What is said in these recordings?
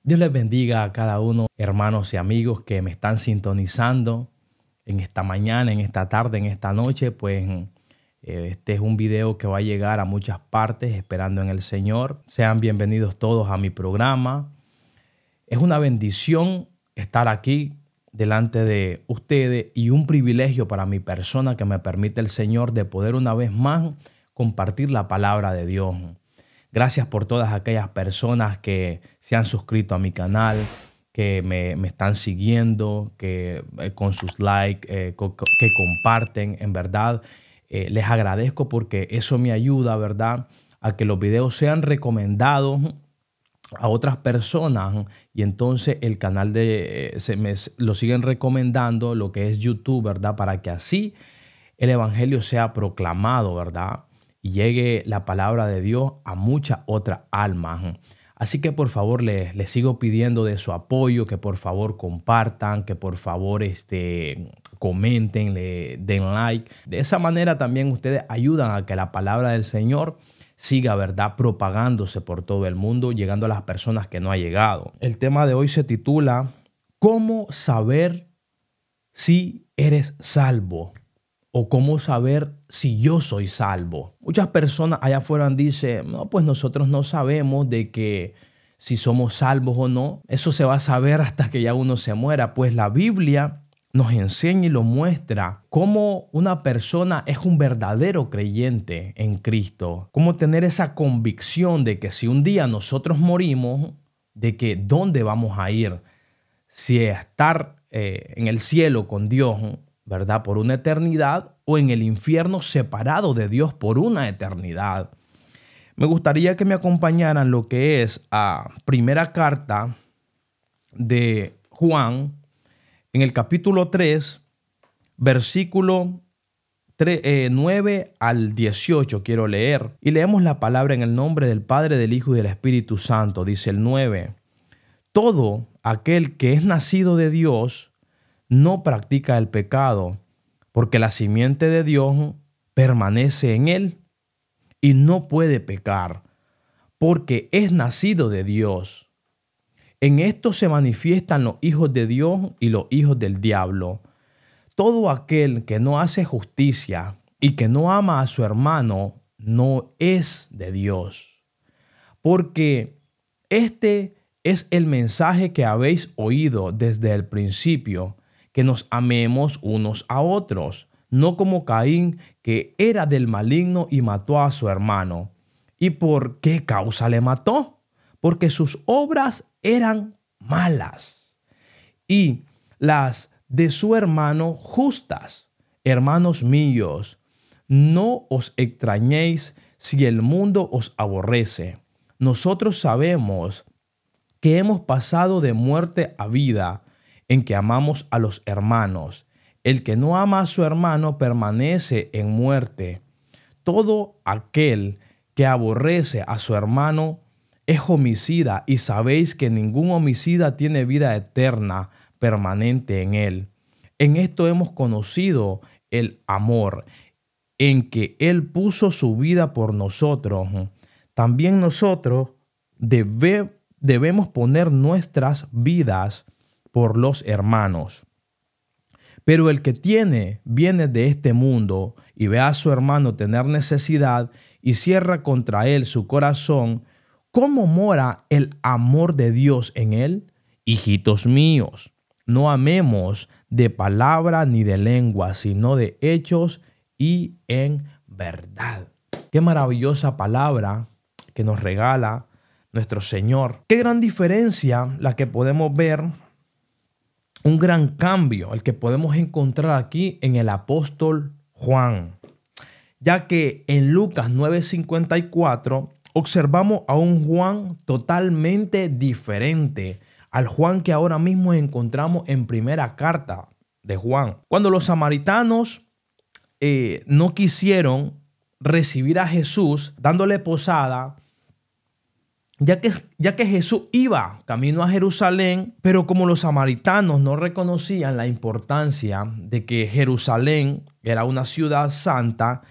Dios les bendiga a cada uno, hermanos y amigos que me están sintonizando en esta mañana, en esta tarde, en esta noche. Este es un video que va a llegar a muchas partes, esperando en el Señor. Sean bienvenidos todos a mi programa. Es una bendición estar aquí delante de ustedes y un privilegio para mi persona que me permite el Señor de poder una vez más compartir la palabra de Dios. Gracias por todas aquellas personas que se han suscrito a mi canal, que me están siguiendo, que con sus likes, que comparten. En verdad, les agradezco porque eso me ayuda, ¿verdad?, a que los videos sean recomendados a otras personas y entonces el canal lo siguen recomendando, lo que es YouTube, ¿verdad?, para que así el evangelio sea proclamado, ¿verdad?, y llegue la palabra de Dios a muchas otras almas. Así que por favor les sigo pidiendo de su apoyo, que por favor compartan, que por favor comenten, le den like. De esa manera también ustedes ayudan a que la palabra del Señor siga, ¿verdad?, propagándose por todo el mundo, llegando a las personas que no ha llegado. El tema de hoy se titula ¿Cómo saber si eres salvo? O cómo saber si yo soy salvo. Muchas personas allá afuera dicen, no, pues nosotros no sabemos de que si somos salvos o no. Eso se va a saber hasta que ya uno se muera. Pues la Biblia nos enseña y lo muestra cómo una persona es un verdadero creyente en Cristo. Cómo tener esa convicción de que si un día nosotros morimos, de que dónde vamos a ir. Si estar en el cielo con Dios, ¿verdad?, por una eternidad, o en el infierno separado de Dios por una eternidad. Me gustaría que me acompañaran lo que es a primera carta de Juan, en el capítulo 3, versículo 9 al 18, quiero leer. Y leemos la palabra en el nombre del Padre, del Hijo y del Espíritu Santo. Dice el 9. Todo aquel que es nacido de Dios no practica el pecado, porque la simiente de Dios permanece en él y no puede pecar, porque es nacido de Dios. En esto se manifiestan los hijos de Dios y los hijos del diablo. Todo aquel que no hace justicia y que no ama a su hermano no es de Dios, porque este es el mensaje que habéis oído desde el principio, que nos amemos unos a otros, no como Caín, que era del maligno y mató a su hermano. ¿Y por qué causa le mató? Porque sus obras eran malas y las de su hermano justas. Hermanos míos, no os extrañéis si el mundo os aborrece. Nosotros sabemos que hemos pasado de muerte a vida, en que amamos a los hermanos. El que no ama a su hermano permanece en muerte. Todo aquel que aborrece a su hermano es homicida, y sabéis que ningún homicida tiene vida eterna permanente en él. En esto hemos conocido el amor, en que él puso su vida por nosotros. También nosotros debemos poner nuestras vidas por los hermanos. Pero el que tiene bienes de este mundo y ve a su hermano tener necesidad y cierra contra él su corazón, ¿cómo mora el amor de Dios en él? Hijitos míos, no amemos de palabra ni de lengua, sino de hechos y en verdad. Qué maravillosa palabra que nos regala nuestro Señor. Qué gran diferencia la que podemos ver. Un gran cambio el que podemos encontrar aquí en el apóstol Juan, ya que en Lucas 9:54 observamos a un Juan totalmente diferente al Juan que ahora mismo encontramos en primera carta de Juan. Cuando los samaritanos no quisieron recibir a Jesús dándole posada, ya que Jesús iba camino a Jerusalén, pero como los samaritanos no reconocían la importancia de que Jerusalén era una ciudad santa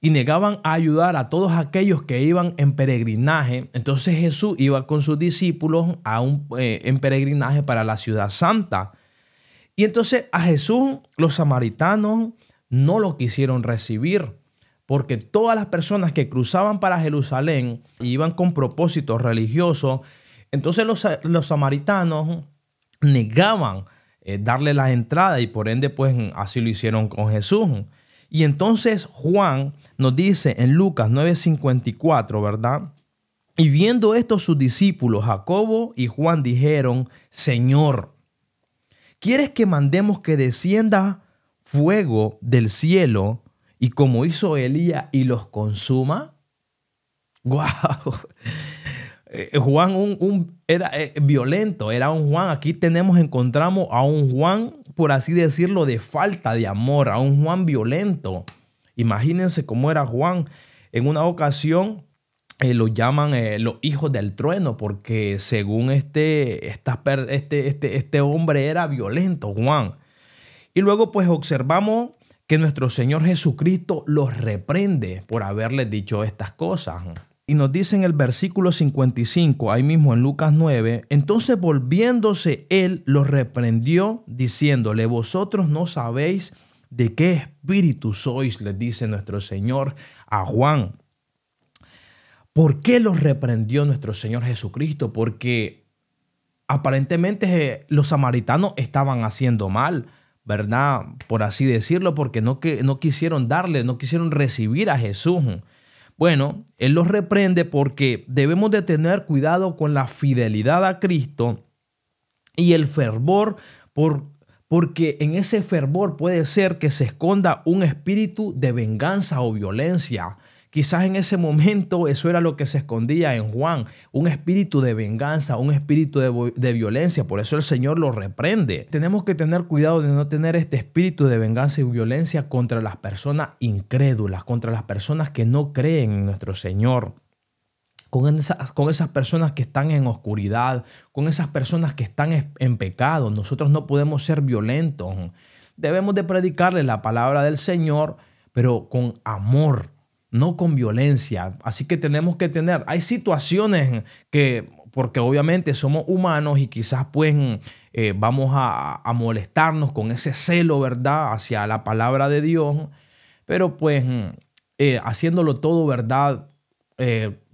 y negaban a ayudar a todos aquellos que iban en peregrinaje. Entonces Jesús iba con sus discípulos en peregrinaje para la ciudad santa. Y entonces a Jesús los samaritanos no lo quisieron recibir, porque todas las personas que cruzaban para Jerusalén iban con propósitos religiosos. Entonces los samaritanos negaban darle la entrada y por ende pues así lo hicieron con Jesús. Y entonces Juan nos dice en Lucas 9:54, ¿verdad? Y viendo esto sus discípulos Jacobo y Juan dijeron: Señor, ¿quieres que mandemos que descienda fuego del cielo y como hizo Elías y los consuma? ¡Guau! Juan era violento, era un Juan. Aquí encontramos a un Juan, por así decirlo, de falta de amor, a un Juan violento. Imagínense cómo era Juan. En una ocasión lo llaman los hijos del trueno, porque según este hombre era violento, Juan. Y luego pues observamos que nuestro Señor Jesucristo los reprende por haberles dicho estas cosas. Y nos dice en el versículo 55, ahí mismo en Lucas 9, entonces volviéndose él los reprendió diciéndole: vosotros no sabéis de qué espíritu sois, les dice nuestro Señor a Juan. ¿Por qué los reprendió nuestro Señor Jesucristo? Porque aparentemente los samaritanos estaban haciendo mal, ¿verdad? Por así decirlo, porque no quisieron no quisieron recibir a Jesús. Bueno, él los reprende porque debemos de tener cuidado con la fidelidad a Cristo y el fervor, porque en ese fervor puede ser que se esconda un espíritu de venganza o violencia. Quizás en ese momento eso era lo que se escondía en Juan, un espíritu de venganza, un espíritu de violencia. Por eso el Señor lo reprende. Tenemos que tener cuidado de no tener este espíritu de venganza y violencia contra las personas incrédulas, contra las personas que no creen en nuestro Señor. Con esas personas que están en oscuridad, con esas personas que están en pecado. Nosotros no podemos ser violentos. Debemos de predicarle la palabra del Señor, pero con amor, no con violencia. Así que tenemos que hay situaciones porque obviamente somos humanos y quizás pues vamos a molestarnos con ese celo, ¿verdad?, hacia la palabra de Dios, pero pues haciéndolo todo, ¿verdad?,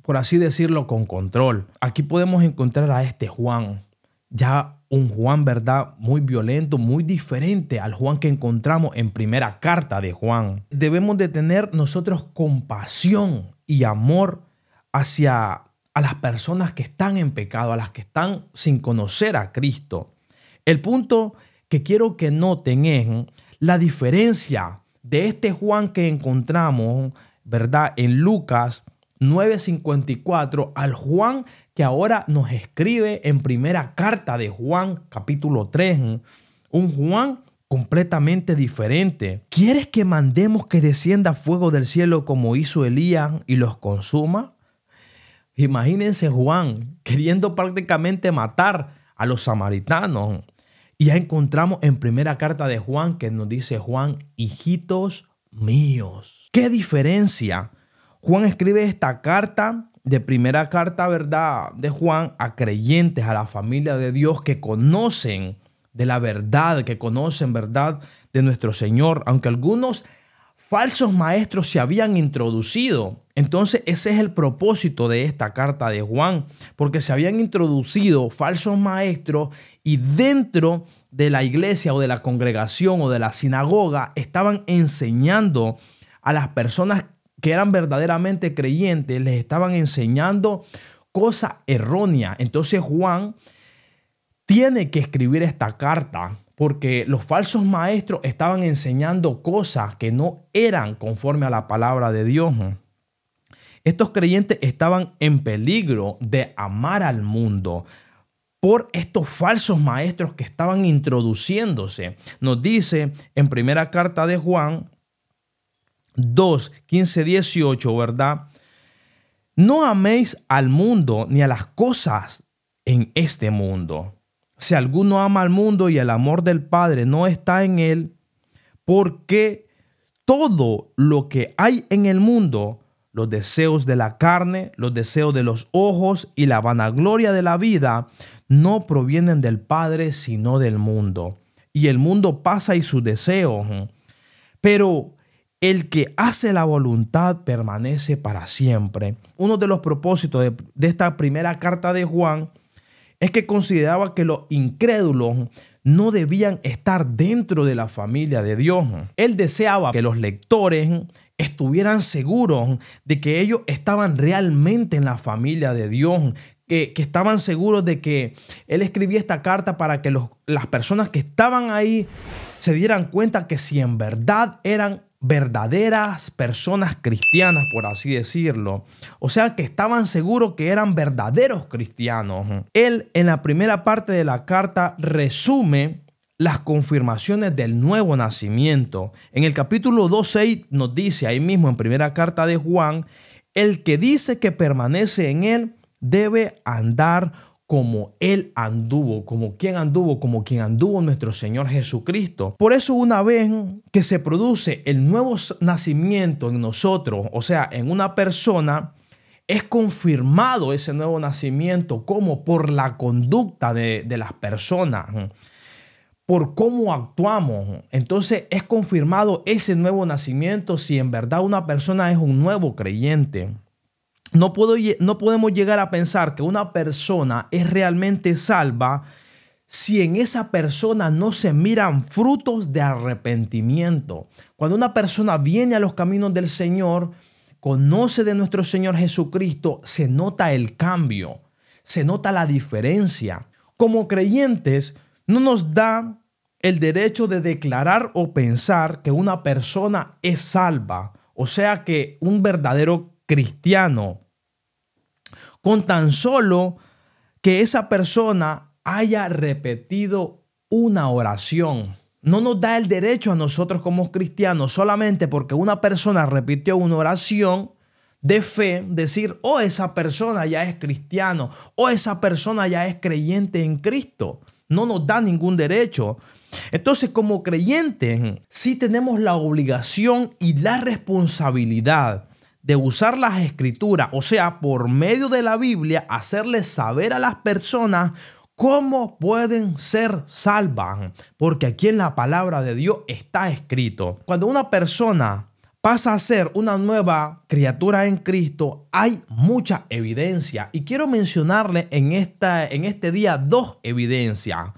por así decirlo, con control. Aquí podemos encontrar a este Juan, ya un Juan, ¿verdad?, muy violento, muy diferente al Juan que encontramos en primera carta de Juan. Debemos de tener nosotros compasión y amor a las personas que están en pecado, a las que están sin conocer a Cristo. El punto que quiero que noten es la diferencia de este Juan que encontramos, ¿verdad?, en Lucas 9:54 al Juan que ahora nos escribe en primera carta de Juan, capítulo 3. Un Juan completamente diferente. ¿Quieres que mandemos que descienda fuego del cielo como hizo Elías y los consuma? Imagínense Juan queriendo prácticamente matar a los samaritanos. Y ya encontramos en primera carta de Juan que nos dice Juan: hijitos míos. ¿Qué diferencia? Juan escribe esta carta, de primera carta, ¿verdad?, de Juan, a creyentes, a la familia de Dios que conocen de la verdad, que conocen, ¿verdad?, de nuestro Señor, aunque algunos falsos maestros se habían introducido. Entonces ese es el propósito de esta carta de Juan, porque se habían introducido falsos maestros y dentro de la iglesia o de la congregación o de la sinagoga estaban enseñando a las personas que eran verdaderamente creyentes, les estaban enseñando cosas erróneas. Entonces Juan tiene que escribir esta carta porque los falsos maestros estaban enseñando cosas que no eran conforme a la palabra de Dios. Estos creyentes estaban en peligro de amar al mundo por estos falsos maestros que estaban introduciéndose. Nos dice en primera carta de Juan 2, 15, 18, ¿verdad? No améis al mundo ni a las cosas en este mundo. Si alguno ama al mundo y el amor del Padre no está en él, porque todo lo que hay en el mundo, los deseos de la carne, los deseos de los ojos y la vanagloria de la vida, no provienen del Padre, sino del mundo. Y el mundo pasa y sus deseos, pero el que hace la voluntad permanece para siempre. Uno de los propósitos de esta primera carta de Juan es que consideraba que los incrédulos no debían estar dentro de la familia de Dios. Él deseaba que los lectores estuvieran seguros de que ellos estaban realmente en la familia de Dios, que estaban seguros de que él escribía esta carta para que las personas que estaban ahí se dieran cuenta que si en verdad eran verdaderas personas cristianas, por así decirlo. O sea, que estaban seguros que eran verdaderos cristianos. Él, en la primera parte de la carta, resume las confirmaciones del nuevo nacimiento. En el capítulo 2:6 nos dice ahí mismo en primera carta de Juan, el que dice que permanece en él debe andar como él anduvo, como quien anduvo nuestro Señor Jesucristo. Por eso, una vez que se produce el nuevo nacimiento en nosotros, o sea, en una persona, es confirmado ese nuevo nacimiento como por la conducta de las personas, por cómo actuamos. Entonces es confirmado ese nuevo nacimiento si en verdad una persona es un nuevo creyente. No podemos llegar a pensar que una persona es realmente salva si en esa persona no se miran frutos de arrepentimiento. Cuando una persona viene a los caminos del Señor, conoce de nuestro Señor Jesucristo, se nota el cambio, se nota la diferencia. Como creyentes, no nos da el derecho de declarar o pensar que una persona es salva, o sea que un verdadero cristiano, con tan solo que esa persona haya repetido una oración. No nos da el derecho a nosotros como cristianos solamente porque una persona repitió una oración de fe, decir, oh, esa persona ya es cristiano, o esa persona ya es creyente en Cristo. No nos da ningún derecho. Entonces, como creyentes, sí tenemos la obligación y la responsabilidad de usar las escrituras, o sea, por medio de la Biblia, hacerles saber a las personas cómo pueden ser salvas, porque aquí en la palabra de Dios está escrito. Cuando una persona pasa a ser una nueva criatura en Cristo, hay mucha evidencia, y quiero mencionarle en este día dos evidencias.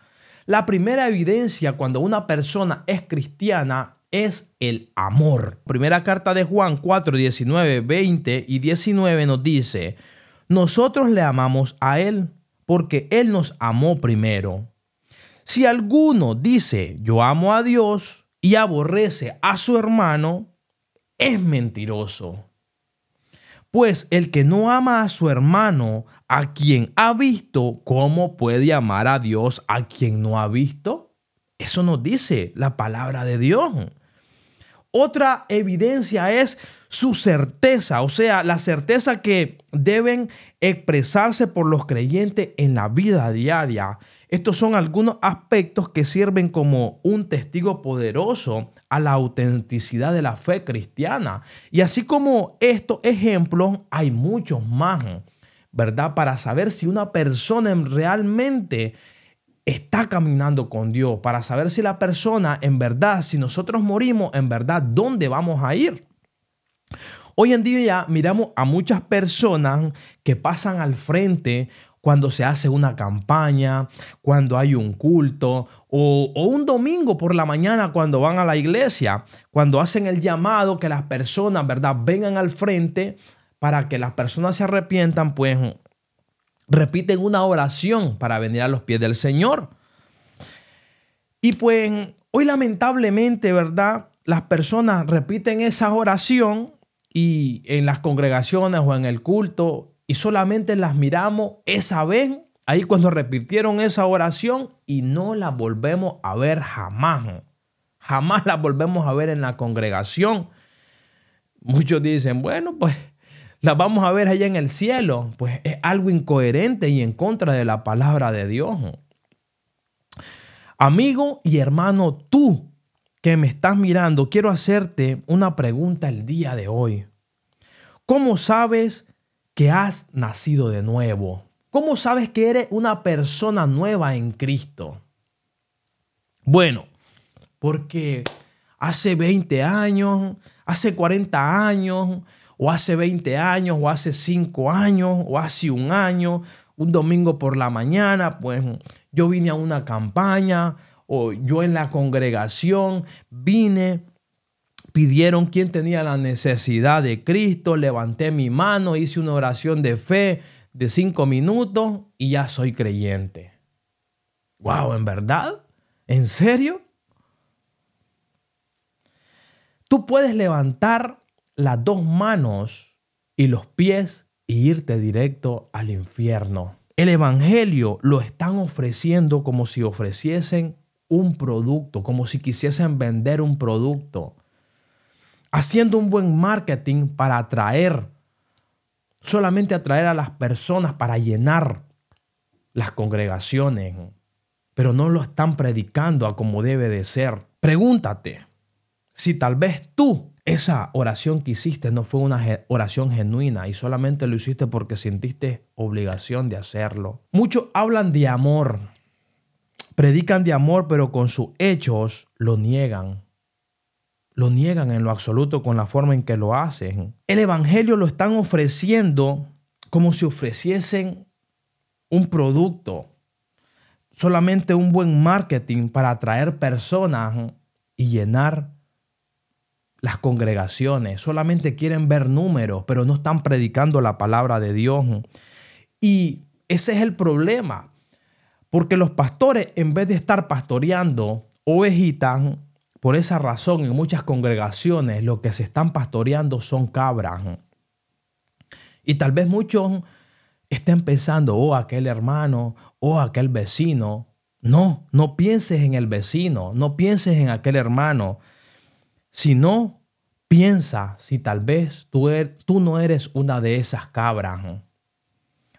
La primera evidencia cuando una persona es cristiana es el amor. Primera carta de Juan 4, 19, 20 y 19 nos dice, nosotros le amamos a Él porque Él nos amó primero. Si alguno dice yo amo a Dios y aborrece a su hermano, es mentiroso. Pues el que no ama a su hermano, a quien ha visto, ¿cómo puede amar a Dios a quien no ha visto? Eso nos dice la palabra de Dios. Otra evidencia es su certeza, o sea, la certeza que deben expresarse por los creyentes en la vida diaria. Estos son algunos aspectos que sirven como un testigo poderoso a la autenticidad de la fe cristiana. Y así como estos ejemplos, hay muchos más, ¿verdad? Para saber si una persona realmente está caminando con Dios, para saber si la persona en verdad, si nosotros morimos, en verdad, ¿dónde vamos a ir? Hoy en día ya miramos a muchas personas que pasan al frente cuando se hace una campaña, cuando hay un culto o un domingo por la mañana cuando van a la iglesia, cuando hacen el llamado que las personas, ¿verdad?, vengan al frente para que las personas se arrepientan, pues repiten una oración para venir a los pies del Señor. Y pues hoy lamentablemente, ¿verdad?, las personas repiten esa oración y en las congregaciones o en el culto y solamente las miramos esa vez, ahí cuando repitieron esa oración y no la volvemos a ver jamás. Jamás la volvemos a ver en la congregación. Muchos dicen, bueno, pues las vamos a ver allá en el cielo. Pues es algo incoherente y en contra de la palabra de Dios. Amigo y hermano, tú que me estás mirando, quiero hacerte una pregunta el día de hoy. ¿Cómo sabes que has nacido de nuevo? ¿Cómo sabes que eres una persona nueva en Cristo? Bueno, porque hace 20 años, hace 40 años, o hace 20 años, o hace 5 años, o hace un año, un domingo por la mañana, pues yo vine a una campaña, o yo en la congregación vine, pidieron quién tenía la necesidad de Cristo, levanté mi mano, hice una oración de fe de 5 minutos y ya soy creyente. Wow, ¿en verdad? ¿En serio? Tú puedes levantar las 2 manos y los pies e irte directo al infierno. El evangelio lo están ofreciendo como si ofreciesen un producto, como si quisiesen vender un producto, haciendo un buen marketing para solamente atraer a las personas, para llenar las congregaciones, pero no lo están predicando a como debe de ser. Pregúntate si tal vez esa oración que hiciste no fue una oración genuina y solamente lo hiciste porque sentiste obligación de hacerlo. Muchos hablan de amor, predican de amor, pero con sus hechos lo niegan. Lo niegan en lo absoluto con la forma en que lo hacen. El evangelio lo están ofreciendo como si ofreciesen un producto, solamente un buen marketing para atraer personas y llenar las congregaciones. Solamente quieren ver números, pero no están predicando la palabra de Dios. Y ese es el problema, porque los pastores, en vez de estar pastoreando ovejitas, por esa razón en muchas congregaciones lo que se están pastoreando son cabras. Y tal vez muchos estén pensando, aquel hermano, aquel vecino. No pienses en el vecino, no pienses en aquel hermano, sino piensa si tal vez tú no eres una de esas cabras.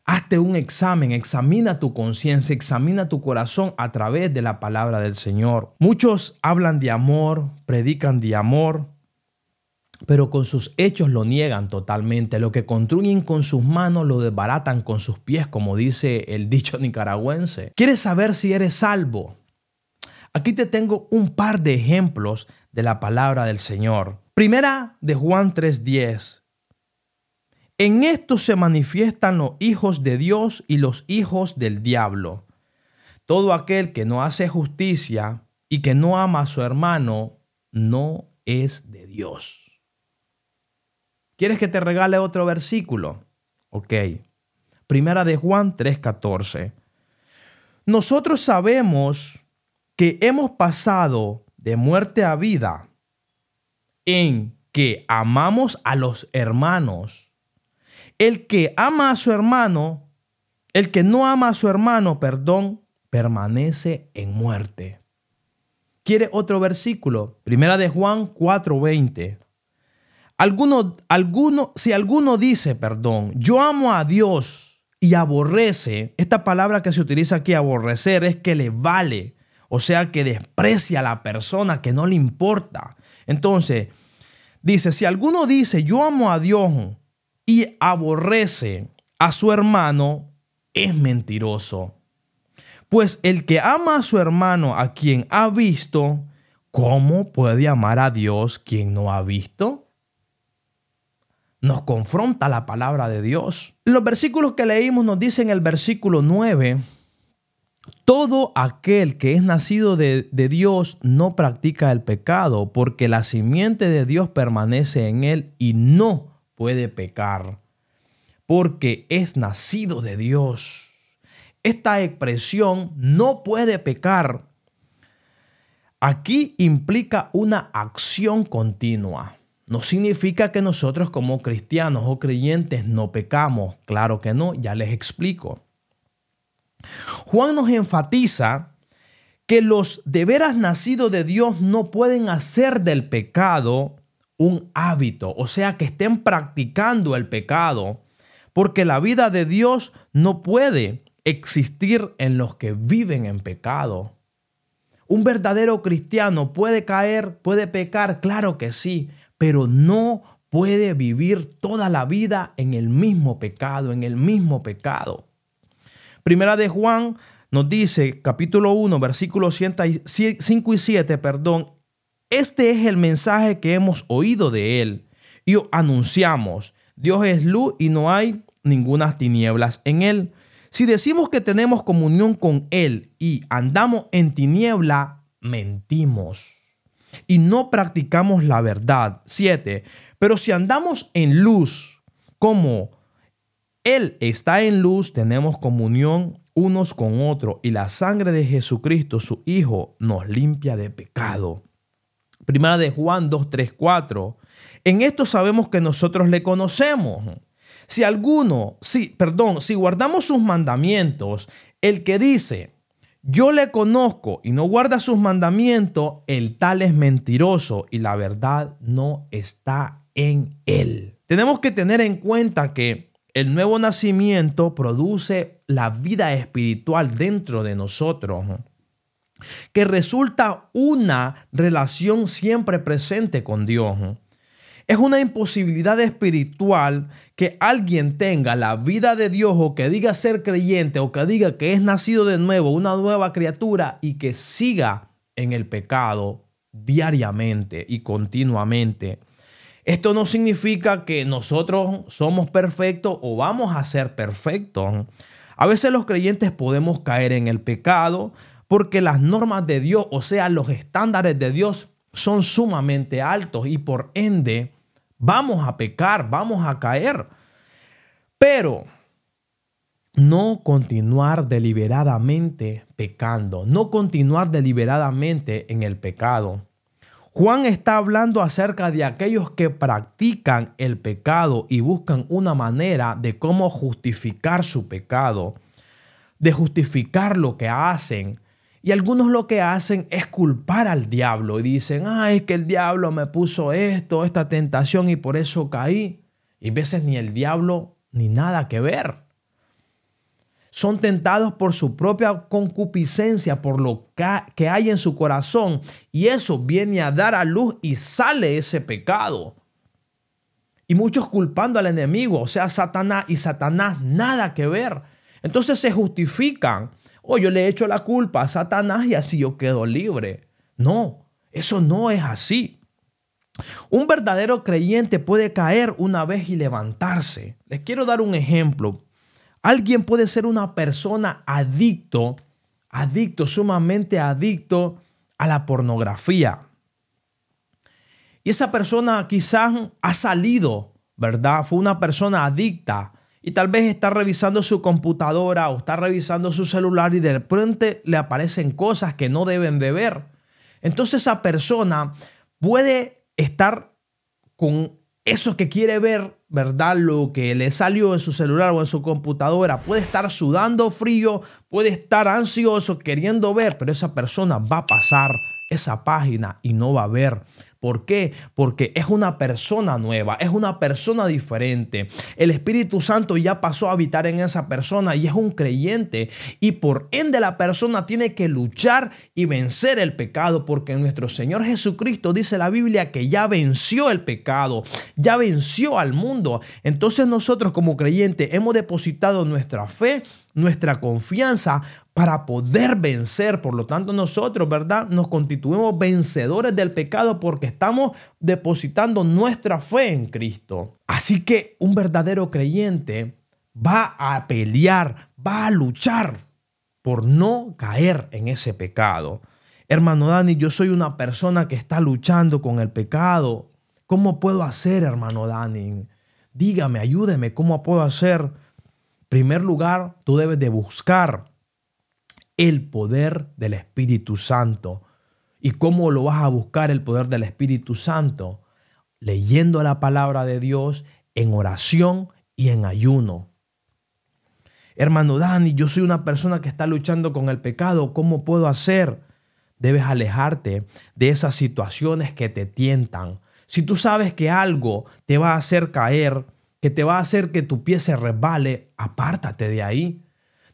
Hazte un examen, examina tu conciencia, examina tu corazón a través de la palabra del Señor. Muchos hablan de amor, predican de amor, pero con sus hechos lo niegan totalmente. Lo que construyen con sus manos lo desbaratan con sus pies, como dice el dicho nicaragüense. ¿Quieres saber si eres salvo? Aquí te tengo un par de ejemplos de la palabra del Señor. Primera de Juan 3:10. En esto se manifiestan los hijos de Dios y los hijos del diablo. Todo aquel que no hace justicia y que no ama a su hermano no es de Dios. ¿Quieres que te regale otro versículo? Ok. Primera de Juan 3:14. Nosotros sabemos que hemos pasado de muerte a vida en que amamos a los hermanos. El que ama a su hermano, el que no ama a su hermano, permanece en muerte. ¿Quiere otro versículo? Primera de Juan 4:20. Si alguno dice, yo amo a Dios y aborrece, esta palabra que se utiliza aquí, aborrecer, es que le vale, o sea, que desprecia a la persona, que no le importa. Entonces, dice, si alguno dice, yo amo a Dios y aborrece a su hermano, es mentiroso. Pues el que ama a su hermano a quien ha visto, ¿cómo puede amar a Dios quien no ha visto? Nos confronta la palabra de Dios. Los versículos que leímos nos dicen en el versículo 9, todo aquel que es nacido de Dios no practica el pecado, porque la simiente de Dios permanece en él y no puede pecar, porque es nacido de Dios. Esta expresión, no puede pecar, aquí implica una acción continua. No significa que nosotros como cristianos o creyentes no pecamos. Claro que no, ya les explico. Juan nos enfatiza que los de veras nacidos de Dios no pueden hacer del pecado un hábito, o sea, que estén practicando el pecado, porque la vida de Dios no puede existir en los que viven en pecado. ¿Un verdadero cristiano puede caer, puede pecar? Claro que sí, pero no puede vivir toda la vida en el mismo pecado, en el mismo pecado. Primera de Juan nos dice, capítulo 1, versículos 5 y 7, perdón. Este es el mensaje que hemos oído de él y anunciamos. Dios es luz y no hay ninguna tinieblas en él. Si decimos que tenemos comunión con él y andamos en tiniebla, mentimos y no practicamos la verdad. 7. Pero si andamos en luz, como él está en luz, tenemos comunión unos con otros y la sangre de Jesucristo, su Hijo, nos limpia de pecado. Primera de Juan 2, 3, 4. En esto sabemos que nosotros le conocemos. Si guardamos sus mandamientos, el que dice, yo le conozco y no guarda sus mandamientos, el tal es mentiroso y la verdad no está en él. Tenemos que tener en cuenta que el nuevo nacimiento produce la vida espiritual dentro de nosotros, que resulta una relación siempre presente con Dios. Es una imposibilidad espiritual que alguien tenga la vida de Dios o que diga ser creyente o que diga que es nacido de nuevo, una nueva criatura y que siga en el pecado diariamente y continuamente. Esto no significa que nosotros somos perfectos o vamos a ser perfectos. A veces los creyentes podemos caer en el pecado porque las normas de Dios, o sea, los estándares de Dios son sumamente altos y por ende vamos a pecar, vamos a caer. Pero no continuar deliberadamente pecando, no continuar deliberadamente en el pecado. Juan está hablando acerca de aquellos que practican el pecado y buscan una manera de cómo justificar su pecado, de justificar lo que hacen. Y algunos lo que hacen es culpar al diablo y dicen, es que el diablo me puso esta tentación y por eso caí. Y a veces ni el diablo ni nada que ver. Son tentados por su propia concupiscencia, por lo que hay en su corazón. Y eso viene a dar a luz y sale ese pecado. Y muchos culpando al enemigo, o sea, Satanás, y Satanás nada que ver. Entonces se justifican. Yo le echo la culpa a Satanás y así yo quedo libre. No, eso no es así. Un verdadero creyente puede caer una vez y levantarse. Les quiero dar un ejemplo. Alguien puede ser una persona sumamente adicto a la pornografía. Y esa persona quizás ha salido, ¿verdad? Fue una persona adicta. Y tal vez está revisando su computadora o está revisando su celular y de repente le aparecen cosas que no deben de ver. Entonces esa persona puede estar con eso que quiere ver, ¿verdad? Lo que le salió en su celular o en su computadora. Puede estar sudando frío, puede estar ansioso queriendo ver, pero esa persona va a pasar esa página y no va a ver. ¿Por qué? Porque es una persona nueva, es una persona diferente. El Espíritu Santo ya pasó a habitar en esa persona y es un creyente. Y por ende la persona tiene que luchar y vencer el pecado, porque nuestro Señor Jesucristo dice la Biblia que ya venció el pecado, ya venció al mundo. Entonces nosotros como creyentes hemos depositado nuestra fe, nuestra confianza para poder vencer. Por lo tanto nosotros, ¿verdad?, nos constituimos vencedores del pecado porque estamos depositando nuestra fe en Cristo. Así que un verdadero creyente va a pelear, va a luchar por no caer en ese pecado. Hermano Dani, yo soy una persona que está luchando con el pecado. ¿Cómo puedo hacer, hermano Dani? Dígame, ayúdeme, ¿cómo puedo hacer? En primer lugar, tú debes de buscar el poder del Espíritu Santo. ¿Y cómo lo vas a buscar el poder del Espíritu Santo? Leyendo la palabra de Dios en oración y en ayuno. Hermano Dani, yo soy una persona que está luchando con el pecado. ¿Cómo puedo hacer? Debes alejarte de esas situaciones que te tientan. Si tú sabes que algo te va a hacer caer, que te va a hacer que tu pie se resbale, apártate de ahí.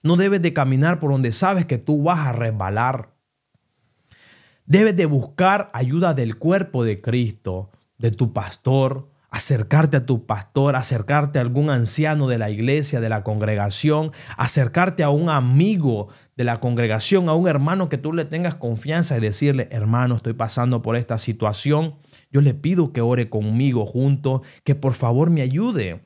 No debes de caminar por donde sabes que tú vas a resbalar. Debes de buscar ayuda del cuerpo de Cristo, de tu pastor, acercarte a tu pastor, acercarte a algún anciano de la iglesia, de la congregación, acercarte a un amigo de la congregación, a un hermano que tú le tengas confianza y decirle: hermano, estoy pasando por esta situación. Yo le pido que ore conmigo junto, que por favor me ayude,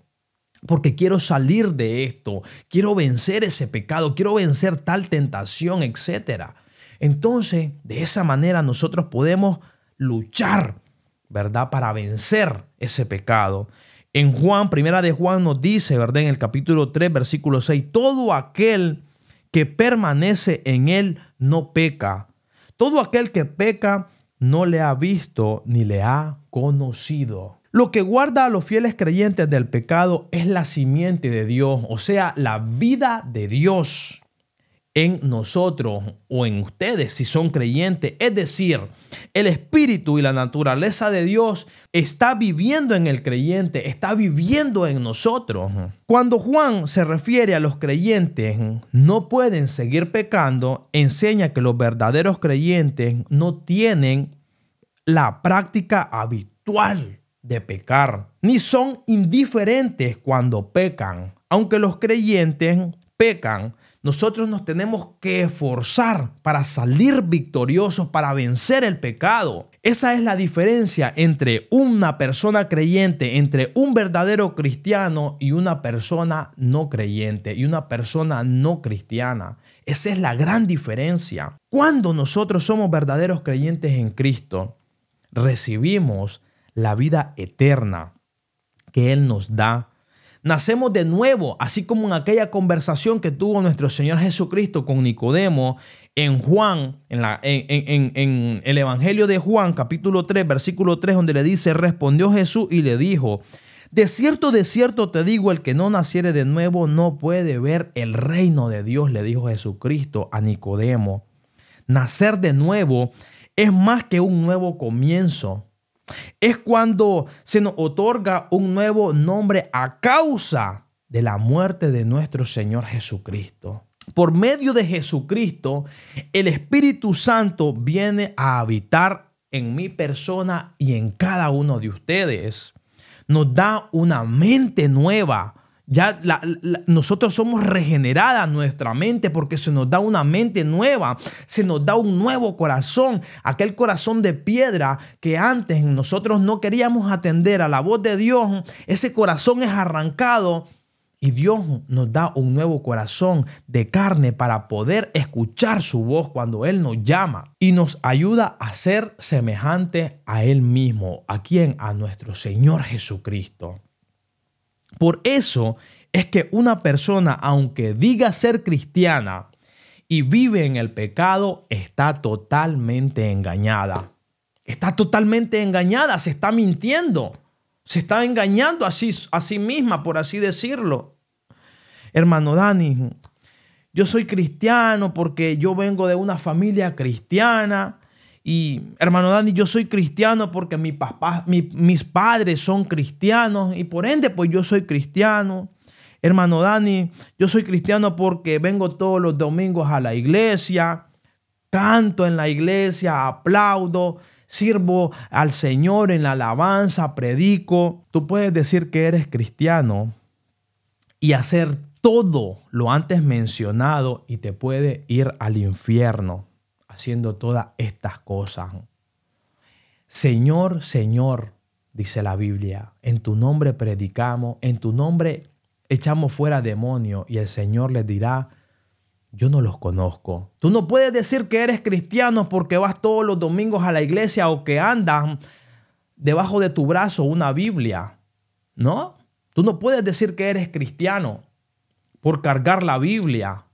porque quiero salir de esto, quiero vencer ese pecado, quiero vencer tal tentación, etcétera. Entonces, de esa manera nosotros podemos luchar, ¿verdad?, para vencer ese pecado. En Juan, primera de Juan nos dice, ¿verdad?, en el capítulo 3, versículo 6, todo aquel que permanece en él no peca. Todo aquel que peca no le ha visto ni le ha conocido. Lo que guarda a los fieles creyentes del pecado es la simiente de Dios, o sea, la vida de Dios en nosotros o en ustedes si son creyentes. Es decir, el espíritu y la naturaleza de Dios está viviendo en el creyente, está viviendo en nosotros. Cuando Juan se refiere a los creyentes no pueden seguir pecando, enseña que los verdaderos creyentes no tienen la práctica habitual de pecar, ni son indiferentes cuando pecan. Aunque los creyentes pecan, nosotros nos tenemos que esforzar para salir victoriosos, para vencer el pecado. Esa es la diferencia entre una persona creyente, entre un verdadero cristiano y una persona no creyente y una persona no cristiana. Esa es la gran diferencia. Cuando nosotros somos verdaderos creyentes en Cristo, recibimos la vida eterna que Él nos da. Nacemos de nuevo, así como en aquella conversación que tuvo nuestro Señor Jesucristo con Nicodemo en Juan, en el Evangelio de Juan, capítulo 3, versículo 3, donde le dice: respondió Jesús y le dijo: de cierto te digo, el que no naciere de nuevo no puede ver el reino de Dios, le dijo Jesucristo a Nicodemo. Nacer de nuevo es más que un nuevo comienzo. Es cuando se nos otorga un nuevo nombre a causa de la muerte de nuestro Señor Jesucristo. Por medio de Jesucristo, el Espíritu Santo viene a habitar en mi persona y en cada uno de ustedes. Nos da una mente nueva. Ya nosotros somos regeneradas nuestra mente porque se nos da una mente nueva, se nos da un nuevo corazón, aquel corazón de piedra que antes nosotros no queríamos atender a la voz de Dios. Ese corazón es arrancado y Dios nos da un nuevo corazón de carne para poder escuchar su voz cuando Él nos llama y nos ayuda a ser semejante a Él mismo. ¿A quién? A nuestro Señor Jesucristo. Por eso es que una persona, aunque diga ser cristiana y vive en el pecado, está totalmente engañada. Está totalmente engañada, se está mintiendo. Se está engañando a sí misma, por así decirlo. Hermano Dani, yo soy cristiano porque yo vengo de una familia cristiana. Y hermano Dani, yo soy cristiano porque mis padres son cristianos y por ende pues yo soy cristiano. Hermano Dani, yo soy cristiano porque vengo todos los domingos a la iglesia, canto en la iglesia, aplaudo, sirvo al Señor en la alabanza, predico. Tú puedes decir que eres cristiano y hacer todo lo antes mencionado y te puede ir al infierno haciendo todas estas cosas. Señor, Señor, dice la Biblia, en tu nombre predicamos, en tu nombre echamos fuera demonios, y el Señor les dirá: yo no los conozco. Tú no puedes decir que eres cristiano porque vas todos los domingos a la iglesia o que andas debajo de tu brazo una Biblia. ¿No? Tú no puedes decir que eres cristiano por cargar la Biblia.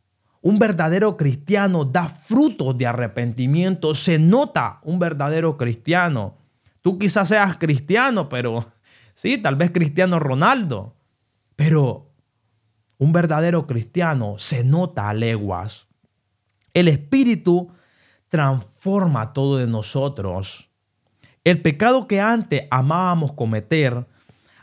Un verdadero cristiano da frutos de arrepentimiento. Se nota un verdadero cristiano. Tú quizás seas cristiano, pero sí, tal vez Cristiano Ronaldo. Pero un verdadero cristiano se nota a leguas. El Espíritu transforma todo de nosotros. El pecado que antes amábamos cometer,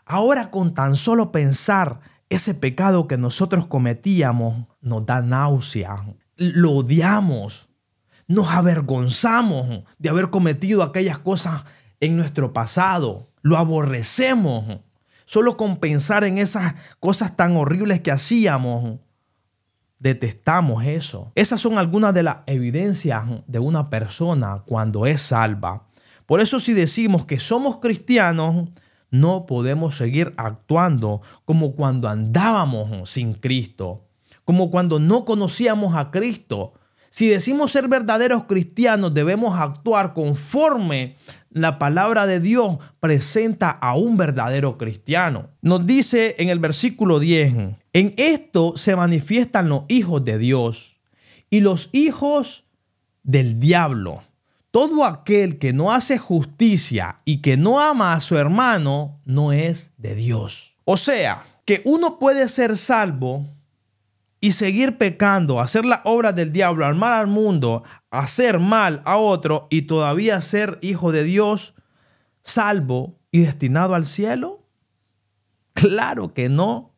ahora con tan solo pensar ese pecado que nosotros cometíamos, nos da náusea. Lo odiamos. nos avergonzamos de haber cometido aquellas cosas en nuestro pasado. Lo aborrecemos. Solo con pensar en esas cosas tan horribles que hacíamos, detestamos eso. Esas son algunas de las evidencias de una persona cuando es salva. Por eso, si decimos que somos cristianos, no podemos seguir actuando como cuando andábamos sin Cristo, como cuando no conocíamos a Cristo. Si decimos ser verdaderos cristianos, debemos actuar conforme la palabra de Dios presenta a un verdadero cristiano. Nos dice en el versículo 10, en esto se manifiestan los hijos de Dios y los hijos del diablo. Todo aquel que no hace justicia y que no ama a su hermano no es de Dios. O sea, que uno puede ser salvo y seguir pecando, hacer las obras del diablo, armar al mundo, hacer mal a otro y todavía ser hijo de Dios, salvo y destinado al cielo. Claro que no.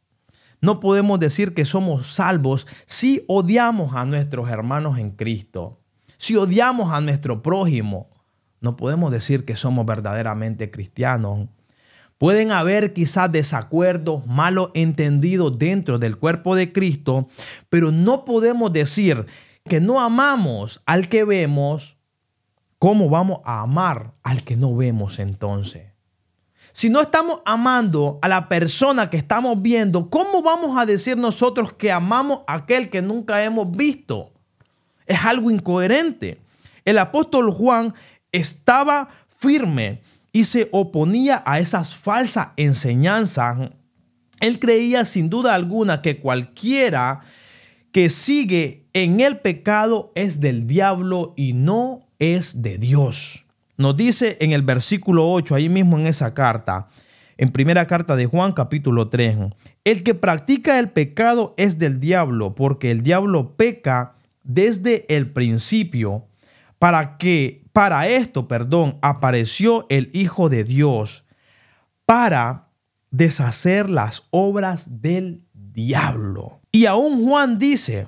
No podemos decir que somos salvos si odiamos a nuestros hermanos en Cristo. Si odiamos a nuestro prójimo, no podemos decir que somos verdaderamente cristianos. Pueden haber quizás desacuerdos, malos entendidos dentro del cuerpo de Cristo, pero no podemos decir que no amamos al que vemos. ¿Cómo vamos a amar al que no vemos entonces? Si no estamos amando a la persona que estamos viendo, ¿cómo vamos a decir nosotros que amamos a aquel que nunca hemos visto? Es algo incoherente. El apóstol Juan estaba firme y se oponía a esas falsas enseñanzas. Él creía sin duda alguna que cualquiera que sigue en el pecado es del diablo y no es de Dios. Nos dice en el versículo 8, ahí mismo en esa carta, en primera carta de Juan, capítulo 3, el que practica el pecado es del diablo, porque el diablo peca desde el principio. Para esto, apareció el Hijo de Dios, para deshacer las obras del diablo. Y aún Juan dice,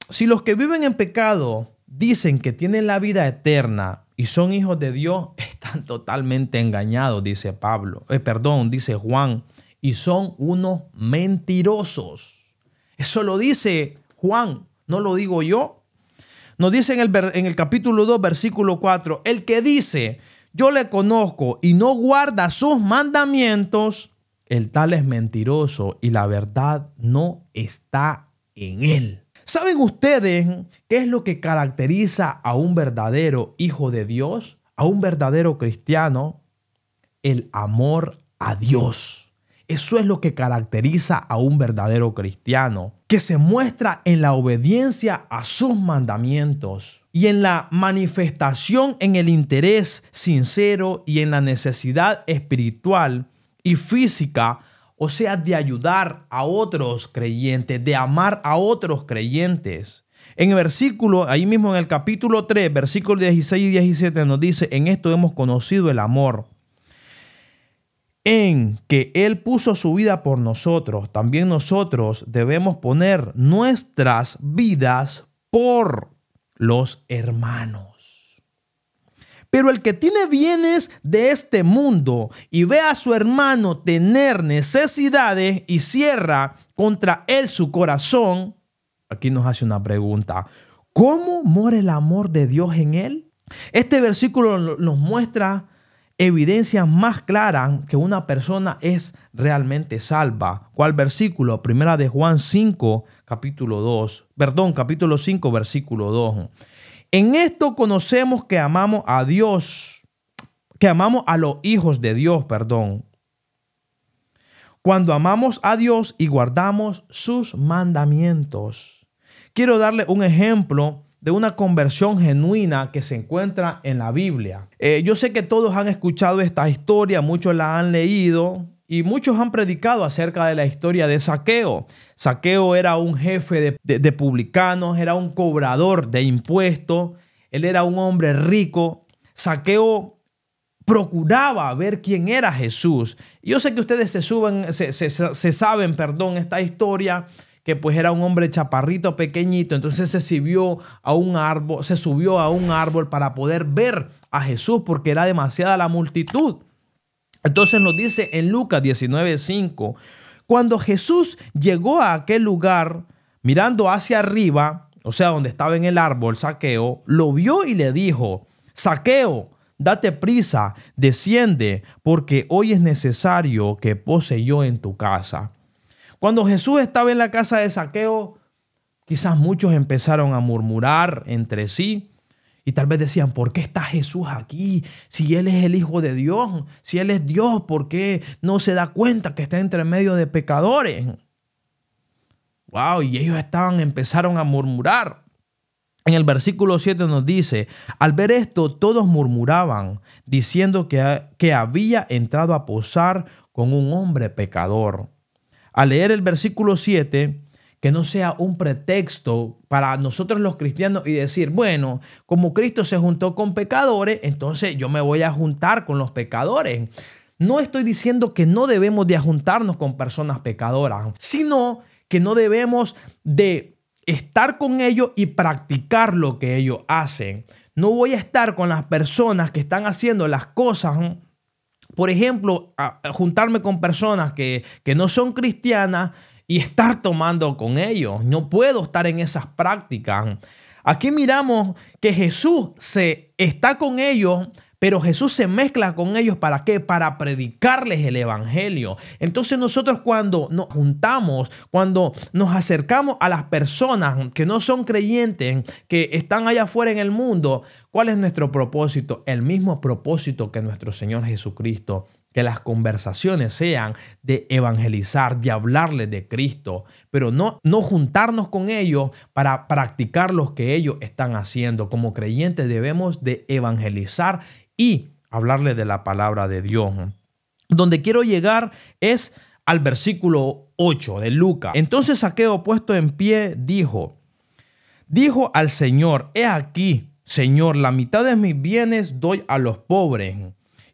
si los que viven en pecado dicen que tienen la vida eterna y son hijos de Dios, están totalmente engañados, dice dice Juan, y son unos mentirosos. Eso lo dice Juan, no lo digo yo. Nos dice en el capítulo 2, versículo 4, el que dice, yo le conozco y no guarda sus mandamientos, el tal es mentiroso y la verdad no está en él. ¿Saben ustedes qué es lo que caracteriza a un verdadero hijo de Dios, a un verdadero cristiano? El amor a Dios. Eso es lo que caracteriza a un verdadero cristiano, que se muestra en la obediencia a sus mandamientos y en la manifestación en el interés sincero y en la necesidad espiritual y física, o sea, de ayudar a otros creyentes, de amar a otros creyentes. En el versículo, ahí mismo en el capítulo 3, versículos 16 y 17 nos dice, en esto hemos conocido el amor, en que Él puso su vida por nosotros. También nosotros debemos poner nuestras vidas por los hermanos. Pero el que tiene bienes de este mundo y ve a su hermano tener necesidades y cierra contra él su corazón, aquí nos hace una pregunta: ¿cómo mora el amor de Dios en él? Este versículo nos muestra evidencias más claras que una persona es realmente salva. ¿Cuál versículo? Primera de Juan 5, capítulo 5, versículo 2. En esto conocemos que amamos a Dios, que amamos a los hijos de Dios, cuando amamos a Dios y guardamos sus mandamientos. Quiero darle un ejemplo de una conversión genuina que se encuentra en la Biblia. Yo sé que todos han escuchado esta historia, muchos la han leído y muchos han predicado acerca de la historia de Zaqueo. Zaqueo era un jefe de publicanos, era un cobrador de impuestos, él era un hombre rico. Zaqueo procuraba ver quién era Jesús. Yo sé que ustedes se saben esta historia, que pues era un hombre chaparrito, pequeñito. Entonces se subió a un árbol para poder ver a Jesús porque era demasiada la multitud. Entonces nos dice en Lucas 19:5, cuando Jesús llegó a aquel lugar, mirando hacia arriba, o sea, donde estaba en el árbol, Zaqueo, lo vio y le dijo: Zaqueo, date prisa, desciende, porque hoy es necesario que pose yo en tu casa. Cuando Jesús estaba en la casa de Zaqueo, quizás muchos empezaron a murmurar entre sí y tal vez decían: ¿por qué está Jesús aquí? Si Él es el Hijo de Dios, si Él es Dios, ¿por qué no se da cuenta que está entre medio de pecadores? Wow, y ellos empezaron a murmurar. En el versículo 7 nos dice: al ver esto, todos murmuraban, diciendo que había entrado a posar con un hombre pecador. Al leer el versículo 7, que no sea un pretexto para nosotros los cristianos y decir: bueno, como Cristo se juntó con pecadores, entonces yo me voy a juntar con los pecadores. No estoy diciendo que no debemos de juntarnos con personas pecadoras, sino que no debemos de estar con ellos y practicar lo que ellos hacen. No voy a estar con las personas que están haciendo las cosas. Por ejemplo, a juntarme con personas que no son cristianas y estar tomando con ellos. No puedo estar en esas prácticas. Aquí miramos que Jesús está con ellos, pero Jesús se mezcla con ellos. ¿Para qué? Para predicarles el evangelio. Entonces nosotros cuando nos juntamos, cuando nos acercamos a las personas que no son creyentes, que están allá afuera en el mundo, ¿cuál es nuestro propósito? El mismo propósito que nuestro Señor Jesucristo. Que las conversaciones sean de evangelizar, de hablarles de Cristo, pero no juntarnos con ellos para practicar lo que ellos están haciendo. Como creyentes debemos de evangelizar y hablarles de la palabra de Dios. Donde quiero llegar es al versículo 8 de Lucas. Entonces Zaqueo, puesto en pie, dijo al Señor: he aquí, Señor, la mitad de mis bienes doy a los pobres.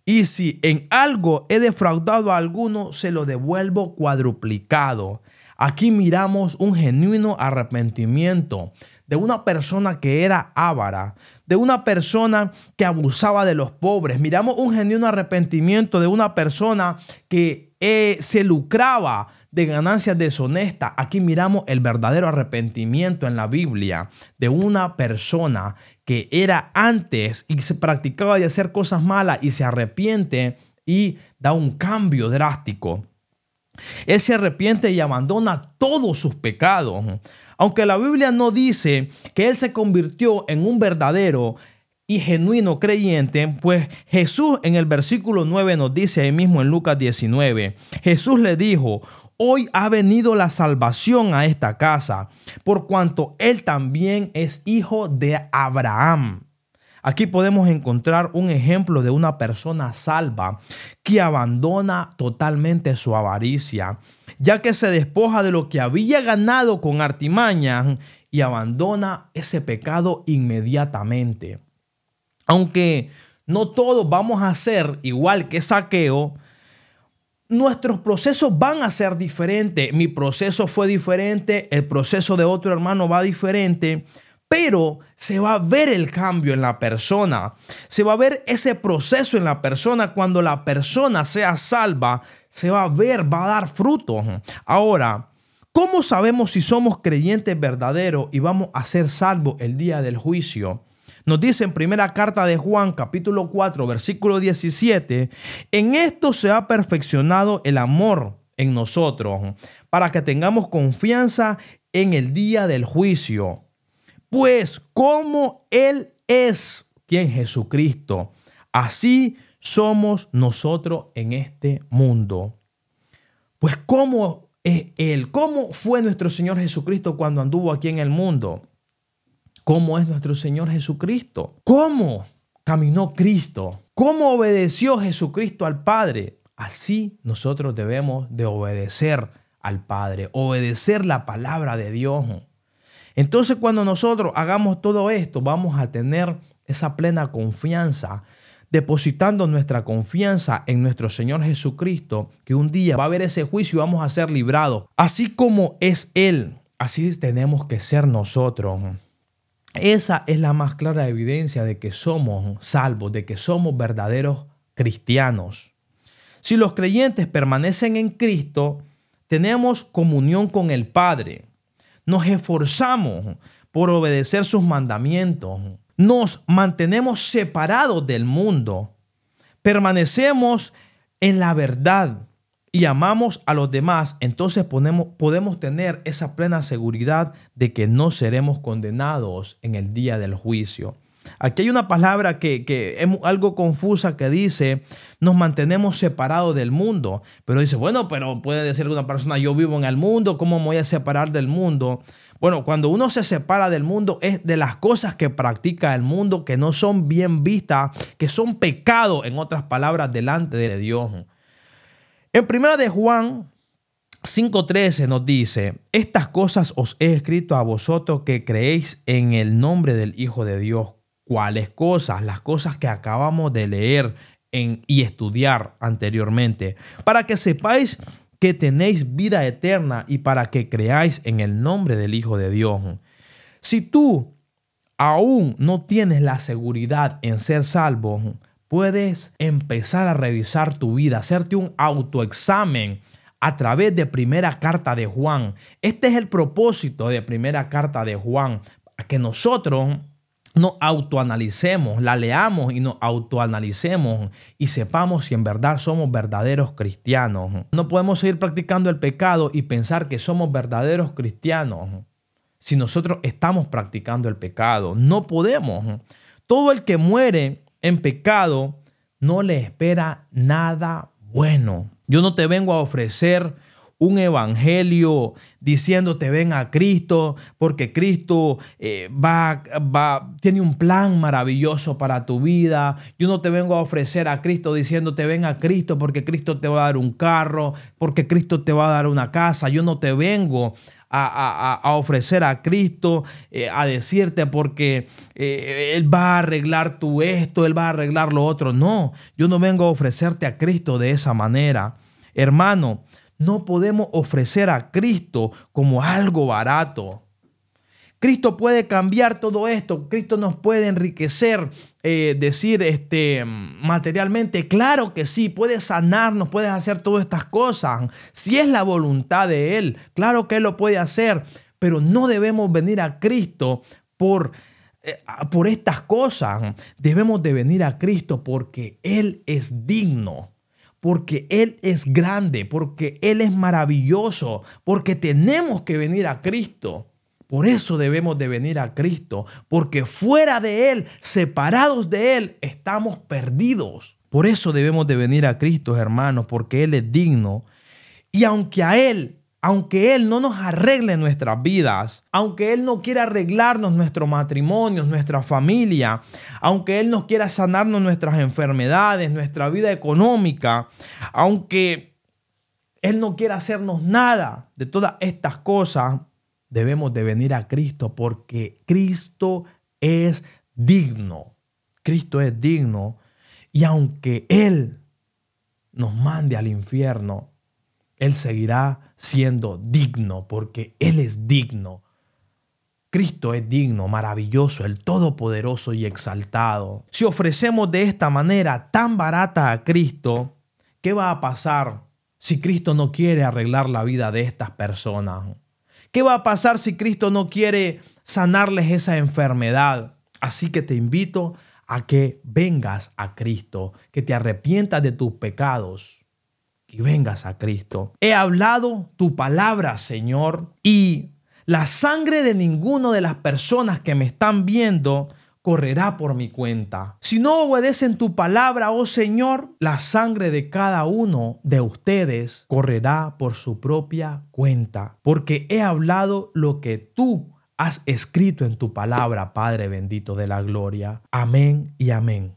Y si en algo he defraudado a alguno, se lo devuelvo cuadruplicado. Aquí miramos un genuino arrepentimiento de una persona que era avara, de una persona que abusaba de los pobres. Miramos un genuino arrepentimiento de una persona que se lucraba de ganancias deshonestas. Aquí miramos el verdadero arrepentimiento en la Biblia de una persona que era antes y se practicaba de hacer cosas malas y se arrepiente y da un cambio drástico. Él se arrepiente y abandona todos sus pecados. Aunque la Biblia no dice que él se convirtió en un verdadero y genuino creyente, pues Jesús en el versículo 9 nos dice ahí mismo en Lucas 19, Jesús le dijo: hoy ha venido la salvación a esta casa, por cuanto él también es hijo de Abraham. Aquí podemos encontrar un ejemplo de una persona salva que abandona totalmente su avaricia, ya que se despoja de lo que había ganado con artimañas y abandona ese pecado inmediatamente. Aunque no todos vamos a ser igual que Zaqueo, nuestros procesos van a ser diferentes. Mi proceso fue diferente, el proceso de otro hermano va diferente, pero se va a ver el cambio en la persona. Se va a ver ese proceso en la persona. Cuando la persona sea salva, se va a ver, va a dar frutos. Ahora, ¿cómo sabemos si somos creyentes verdaderos y vamos a ser salvos el día del juicio? Nos dice en primera carta de Juan, capítulo 4, versículo 17, en esto se ha perfeccionado el amor en nosotros, para que tengamos confianza en el día del juicio. Pues como Él es, ¿quién? Jesucristo, así somos nosotros en este mundo. Pues ¿cómo es Él? ¿Cómo fue nuestro Señor Jesucristo cuando anduvo aquí en el mundo? ¿Cómo es nuestro Señor Jesucristo? ¿Cómo caminó Cristo? ¿Cómo obedeció Jesucristo al Padre? Así nosotros debemos de obedecer al Padre, obedecer la palabra de Dios. Entonces, cuando nosotros hagamos todo esto, vamos a tener esa plena confianza depositando nuestra confianza en nuestro Señor Jesucristo, que un día va a haber ese juicio y vamos a ser librados. Así como es Él, así tenemos que ser nosotros. Esa es la más clara evidencia de que somos salvos, de que somos verdaderos cristianos. Si los creyentes permanecen en Cristo, tenemos comunión con el Padre. Nos esforzamos por obedecer sus mandamientos. Nos mantenemos separados del mundo. Permanecemos en la verdad y amamos a los demás. Entonces podemos tener esa plena seguridad de que no seremos condenados en el día del juicio. Aquí hay una palabra que es algo confusa que dice, nos mantenemos separados del mundo. Pero dice, bueno, pero puede decir una persona, yo vivo en el mundo, ¿cómo me voy a separar del mundo? Bueno, cuando uno se separa del mundo es de las cosas que practica el mundo que no son bien vistas, que son pecado, en otras palabras, delante de Dios. En 1 de Juan 5:13 nos dice, estas cosas os he escrito a vosotros que creéis en el nombre del Hijo de Dios. ¿Cuáles cosas? Las cosas que acabamos de leer y estudiar anteriormente, para que sepáis que tenéis vida eterna y para que creáis en el nombre del Hijo de Dios. Si tú aún no tienes la seguridad en ser salvo, puedes empezar a revisar tu vida, hacerte un autoexamen a través de Primera Carta de Juan. Este es el propósito de Primera Carta de Juan, que nosotros nos autoanalicemos, la leamos y nos autoanalicemos y sepamos si en verdad somos verdaderos cristianos. No podemos seguir practicando el pecado y pensar que somos verdaderos cristianos si nosotros estamos practicando el pecado. No podemos. Todo el que muere en pecado no le espera nada bueno. Yo no te vengo a ofrecer un evangelio diciéndote ven a Cristo porque Cristo tiene un plan maravilloso para tu vida. Yo no te vengo a ofrecer a Cristo diciéndote ven a Cristo porque Cristo te va a dar un carro, porque Cristo te va a dar una casa. Yo no te vengo a ofrecer a Cristo, a decirte porque Él va a arreglar tu esto, Él va a arreglar lo otro. No, yo no vengo a ofrecerte a Cristo de esa manera. Hermano, no podemos ofrecer a Cristo como algo barato. Cristo puede cambiar todo esto. Cristo nos puede enriquecer, materialmente. Claro que sí, puede sanarnos, puede hacer todas estas cosas. Si es la voluntad de Él, claro que Él lo puede hacer. Pero no debemos venir a Cristo por estas cosas. Debemos de venir a Cristo porque Él es digno. Porque Él es grande, porque Él es maravilloso, porque tenemos que venir a Cristo. Por eso debemos de venir a Cristo, porque fuera de Él, separados de Él, estamos perdidos. Por eso debemos de venir a Cristo, hermanos, porque Él es digno. Y aunque Él no nos arregle nuestras vidas, aunque Él no quiera arreglarnos nuestros matrimonios, nuestra familia, aunque Él no quiera sanarnos nuestras enfermedades, nuestra vida económica, aunque Él no quiera hacernos nada de todas estas cosas, debemos de venir a Cristo porque Cristo es digno. Cristo es digno. Y aunque Él nos mande al infierno, Él seguirá siendo digno porque Él es digno. Cristo es digno, maravilloso, el todopoderoso y exaltado. Si ofrecemos de esta manera tan barata a Cristo, ¿qué va a pasar si Cristo no quiere arreglar la vida de estas personas? ¿Qué va a pasar si Cristo no quiere sanarles esa enfermedad? Así que te invito a que vengas a Cristo, que te arrepientas de tus pecados y vengas a Cristo. He hablado tu palabra, Señor, y la sangre de ninguna de las personas que me están viendo correrá por mi cuenta. Si no obedecen tu palabra, oh Señor, la sangre de cada uno de ustedes correrá por su propia cuenta, porque he hablado lo que tú has escrito en tu palabra, Padre bendito de la gloria. Amén y amén.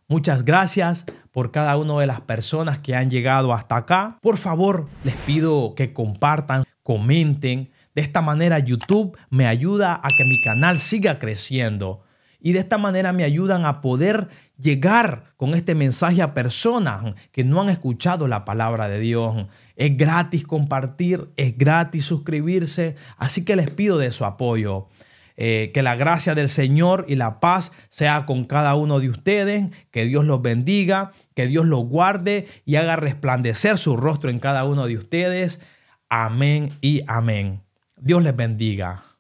Muchas gracias por cada una de las personas que han llegado hasta acá. Por favor, les pido que compartan, comenten. De esta manera YouTube me ayuda a que mi canal siga creciendo Y de esta manera me ayudan a poder llegar con este mensaje a personas que no han escuchado la palabra de Dios. Es gratis compartir, es gratis suscribirse, así que les pido de su apoyo. Que la gracia del Señor y la paz sea con cada uno de ustedes, que Dios los bendiga, que Dios los guarde y haga resplandecer su rostro en cada uno de ustedes. Amén y amén. Dios les bendiga.